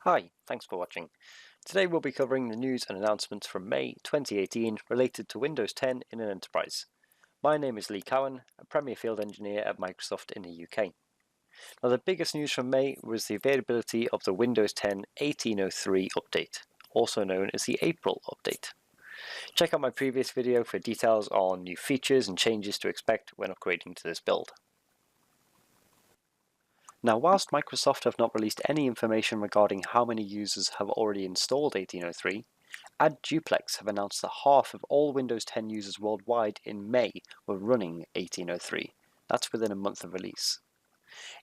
Hi, thanks for watching. Today we'll be covering the news and announcements from May 2018 related to Windows 10 in an enterprise. My name is Lee Cowen, a Premier Field Engineer at Microsoft in the UK. Now the biggest news from May was the availability of the Windows 10 1803 update, also known as the April update. Check out my previous video for details on new features and changes to expect when upgrading to this build. Now, whilst Microsoft have not released any information regarding how many users have already installed 1803, AdDuplex have announced that half of all Windows 10 users worldwide in May were running 1803. That's within a month of release.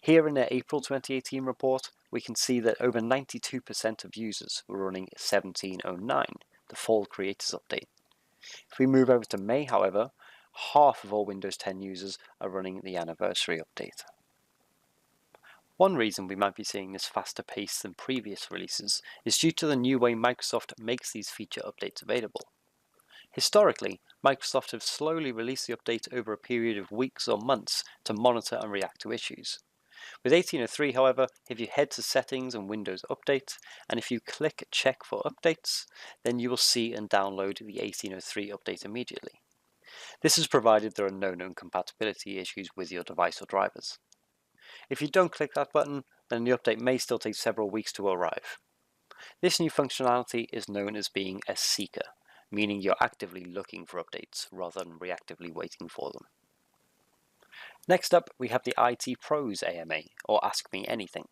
Here in their April 2018 report, we can see that over 92% of users were running 1709, the fall creators update. If we move over to May, however, half of all Windows 10 users are running the anniversary update. One reason we might be seeing this faster pace than previous releases is due to the new way Microsoft makes these feature updates available. Historically, Microsoft have slowly released the update over a period of weeks or months to monitor and react to issues. With 1803, however, if you head to Settings and Windows Update, and if you click Check for Updates, then you will see and download the 1803 update immediately. This is provided there are no known compatibility issues with your device or drivers. If you don't click that button, then the update may still take several weeks to arrive. This new functionality is known as being a seeker, meaning you're actively looking for updates rather than reactively waiting for them. Next up, we have the IT Pros AMA, or Ask Me Anything.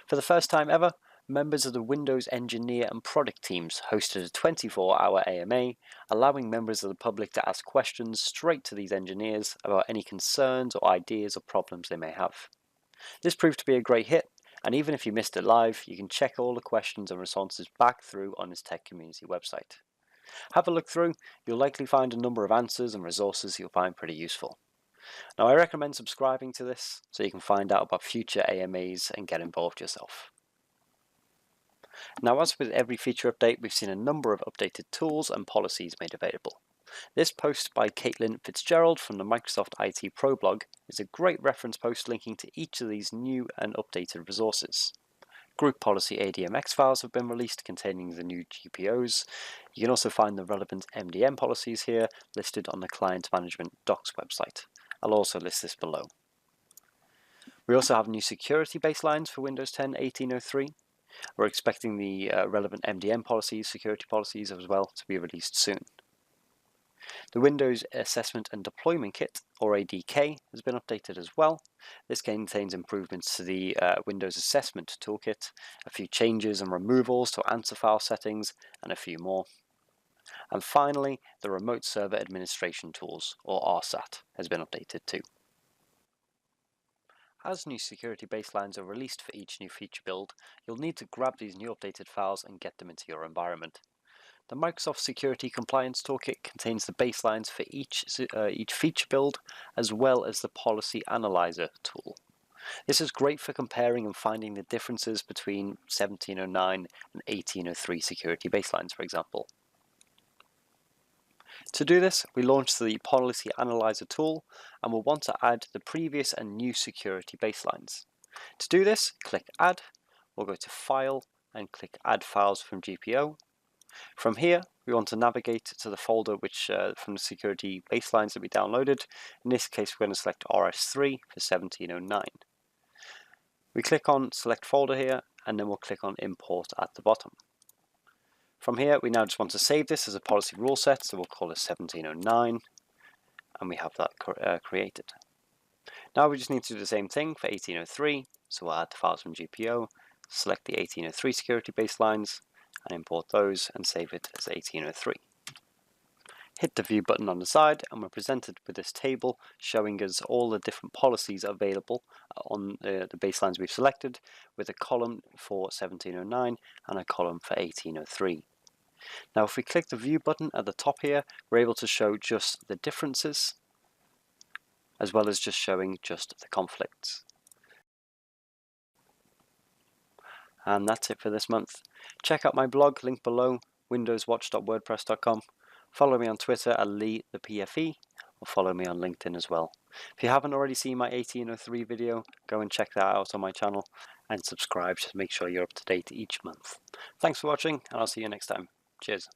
For the first time ever, members of the Windows engineer and product teams hosted a 24-hour AMA, allowing members of the public to ask questions straight to these engineers about any concerns or ideas or problems they may have. This proved to be a great hit, and even if you missed it live, you can check all the questions and responses back through on his Tech Community website. Have a look through, you'll likely find a number of answers and resources you'll find pretty useful. Now I recommend subscribing to this so you can find out about future AMAs and get involved yourself. Now as with every feature update, we've seen a number of updated tools and policies made available. This post by Caitlin Fitzgerald from the Microsoft IT Pro blog is a great reference post linking to each of these new and updated resources. Group policy ADMX files have been released containing the new GPOs. You can also find the relevant MDM policies here listed on the Client Management Docs website. I'll also list this below. We also have new security baselines for Windows 10 1803. We're expecting the relevant MDM policies, security policies as well, to be released soon. The Windows Assessment and Deployment Kit, or ADK, has been updated as well. This contains improvements to the Windows Assessment Toolkit, a few changes and removals to answer file settings, and a few more. And finally, the Remote Server Administration Tools, or RSAT, has been updated too. As new security baselines are released for each new feature build, you'll need to grab these new updated files and get them into your environment. The Microsoft Security Compliance Toolkit contains the baselines for each feature build, as well as the Policy Analyzer tool. This is great for comparing and finding the differences between 1709 and 1803 security baselines, for example. To do this, we launch the Policy Analyzer tool, and we'll want to add the previous and new security baselines. To do this, click Add, we'll go to File, and click Add Files from GPO. From here, we want to navigate to the folder which from the security baselines that we downloaded. In this case, we're going to select RS3 for 1709. We click on Select Folder here, and then we'll click on Import at the bottom. From here, we now just want to save this as a policy rule set, so we'll call it 1709, and we have that created. Now we just need to do the same thing for 1803, so we'll add the files from GPO, select the 1803 security baselines, and import those and save it as 1803. Hit the View button on the side, and we're presented with this table showing us all the different policies available on the baselines we've selected, with a column for 1709 and a column for 1803. Now if we click the View button at the top here, we're able to show just the differences, as well as just showing just the conflicts. And that's it for this month. Check out my blog, link below, windowswatch.wordpress.com. Follow me on Twitter at LeeThePFE, or follow me on LinkedIn as well. If you haven't already seen my 1803 video, go and check that out on my channel and subscribe to make sure you're up to date each month. Thanks for watching, and I'll see you next time. Cheers.